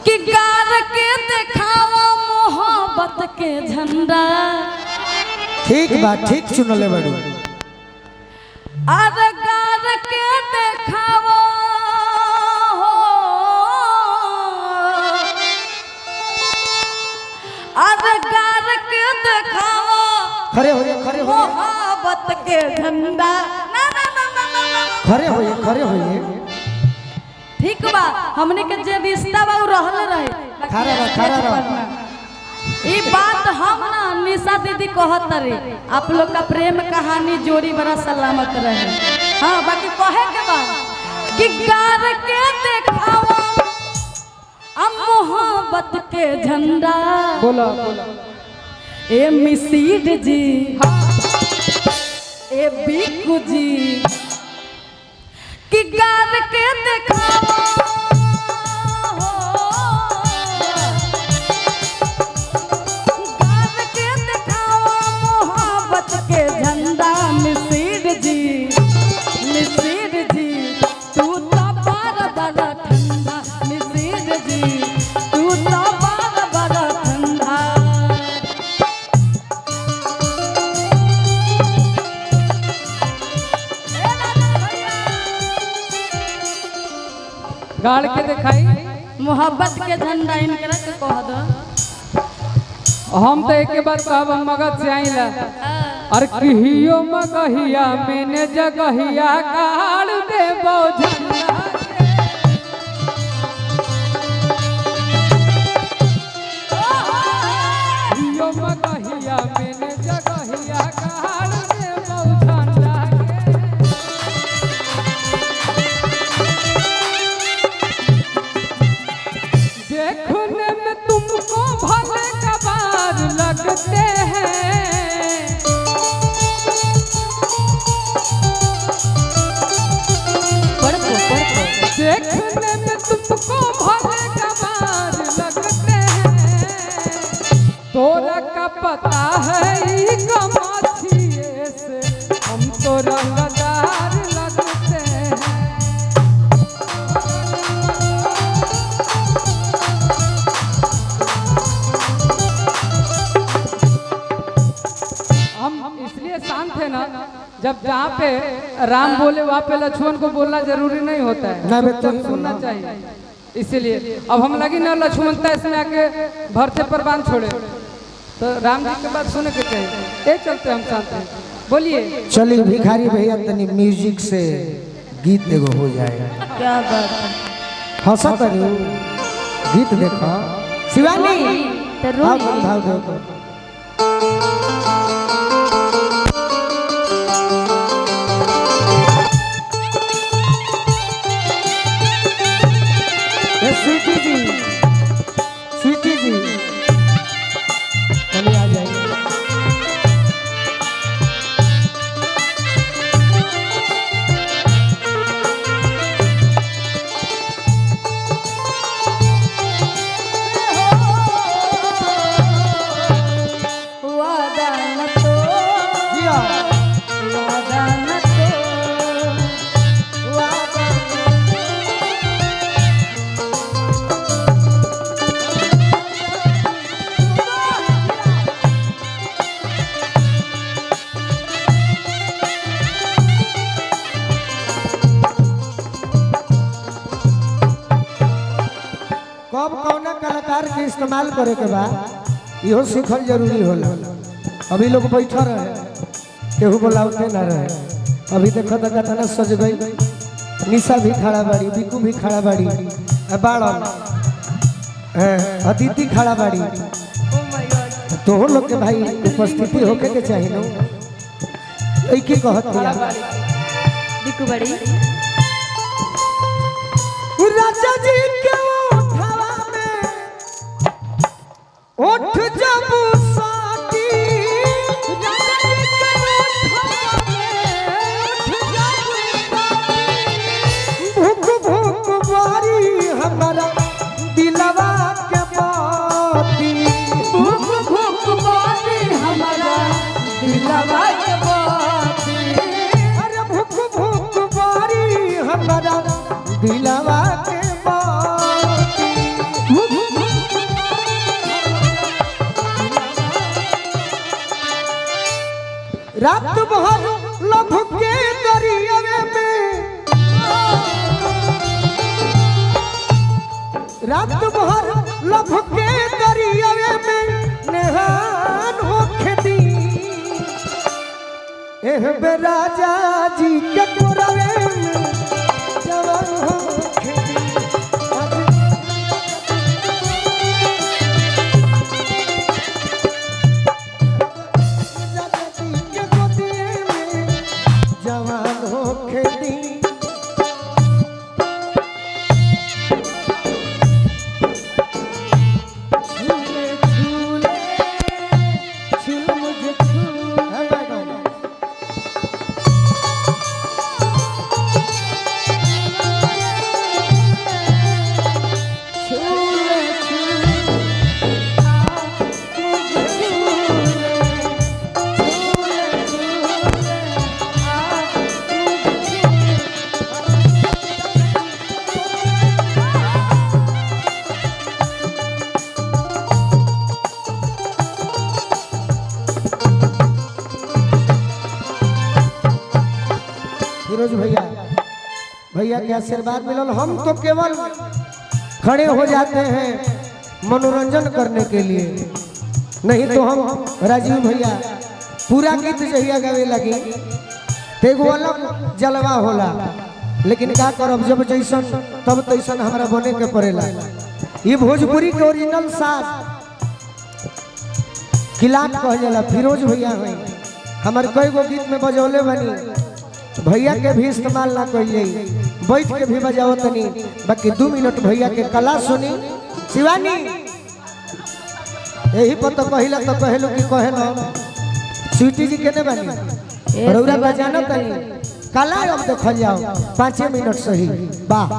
कि गार के दिखावा मोहब्बत के झंडा। ठीक बात ठीक सुनले बड़ू। अरे गार के दिखावा अरे गार के दिखावा खड़े होइए मोहब्बत के झंडा। ना ना ना ना ना खड़े होइए ठीक बा हमने के जे रिश्ता बा उ रहल रहे खड़ा रह। ये बात हम ना निशा दीदी कहत रे आप लोग का प्रेम कहानी जोड़ी बड़ा सलामत रहे। हाँ बाकी कहे के बाद कि गार के दिखावा मोहब्बत के झंडा। बोला ए मिसीर जी ए बिकू जी कि गार के दिखावा गार के दिखावा मोहब्बत के झंडा। मिसीर जी तू तो बड़ा ठंडा। मिसीर जी तू तो बड़ा ठंडा। गाड़ के दिखाई मोहब्बत के झंडा इनकरा के कह दो। हम तो एक बार कहब मगध से आइला और कहियो मगहिया मैंने जगहिया गाड़ दे झंडा। कहियो मगहिया मैंने जगहिया गाड़ दे झंडा। देखने में तुमको भले कबार लगते हैं। देखने में तुमको भले कबार लगते हैं। तोरा का पता है ई कमाथिए से हम तो रंगदार लगते हैं। इसलिए शांत है ना जब जहाँ पे राम बोले वहाँ पे लक्ष्मण को बोलना जरूरी नहीं होता है, तो सुनना चाहिए। इसीलिए अब हम लगी ना लक्ष्मण तैस में आके भरते पर बांध छोड़े तो राम जी के बात सुने के चाहिए। ये चलते हम शांत हैं। बोलिए चलिए भिखारी भैया तनी म्यूजिक से गीत एगो हो जाएगा। क्या बात है हंसा करू गीत देखो शिवानी भाव दो। स्वीटी जी चलिए आ जाइए। वादा न तो कब कौना कलाकार के इस्तेमाल करे के बाद इहो सीखल जरूरी होला। अभी लोग बैठा रहे केहू बोलावते ना रहे। अभी देखो तो कतना सज गई। निशा भी खड़ा बाड़ी, बिकू भी खड़ा बाड़ी, बाड़न अदिति खड़ा बाड़ी। तो लोग के भाई उपस्थिति होके के चाहिए ना। एक ही कहत बिकू बड़ी राजा जी के उठावा में उठ जब साथी। राजा जी के उठावा में उठ जब साथी। भूख भूख बारी हमारा दिलवा के बाती। भूख भूख बारी हमारा दिलवा के बाती। अरे भूख भूख बारी हमारा दिलवा के बाती। रात भर लभ के दरियावे में रात भर लभ के दरियावे में नेहान होखे दी एह बे राजा जी के कोरवे में जवान होखे दी जवान होखे दी फिरोज भैया भैया के आशीर्वाद मिलल हम तो केवल खड़े हो जाते हैं मनोरंजन करने के लिए नहीं तो हम राजीव भैया पूरा गीत जहिया गावे लगी तेगो अलग जलवा होला लेकिन का करब जब जैसन तब तैसन हमारा बने के पड़ेला ये भोजपुरी के ओरिजिनल साज किलाट कह जाला फिरोज भैया है हमारे कई गो गीत में बजौले बनी भैया के भी इस्तेमाल ना करिए बैठ के भी बजाओ तनी बाकी 2 मिनट भैया के कला सुनी शिवानी यही पर तो कहिला तो कहलो कि कहलो स्वीटी जी केने बनी रौरा बजाना तनी कला अब देखल जाओ 5 मिनट सही वाह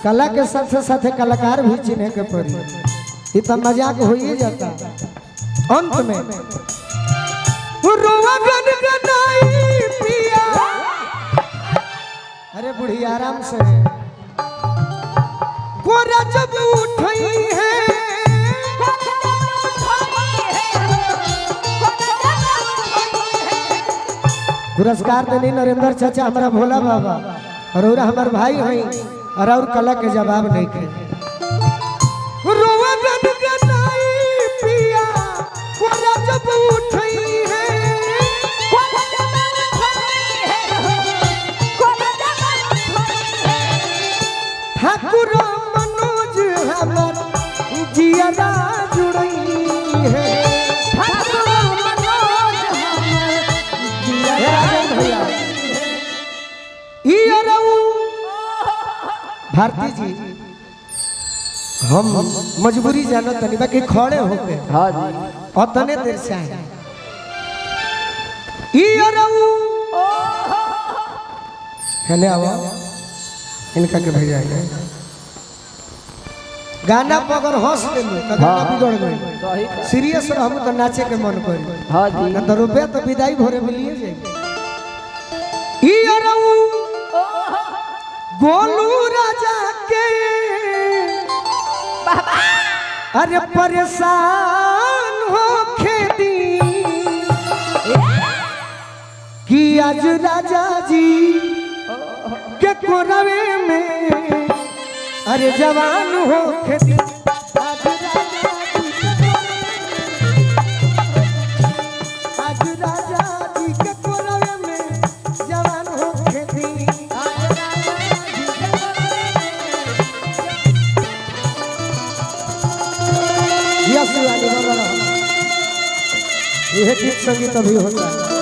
कला के साथ साथ कलाकार भी चिन्हे के पड़ी ये तो मजाक हो ही जाता अंत में रोवा गनगनाई पिया अरे बुढ़ी आराम से गोरा जब उठई है पुरस्कार देने नरेंद्र चाचा हमारा भोला बाबा और हमार भाई हैं और कला के जवाब नहीं खे पिया जब उठई है ठाकुर मनोज हमर जियादा जुड़ई है भारती जी हम मजबूरी जानत तनी बाकी खड़े होके हाँ जी अतने देर से आए हेले आओ इनका के भेजाएंगे गाना पर अगर हंस देलू तो गाना बिगड़ गई सही सीरियस रहू तो नाचे के मन करी हाँ जी न तो रुपया तो विदाई भोरे मिलिए जाए गोलू राजा के अरे परेशान हो खेती कि आज राजा जी के कोरवे में अरे जवान हो खेती आज राजा जी के कोरवे में जवान हो खेती यह गीत संगीत अभी होता है।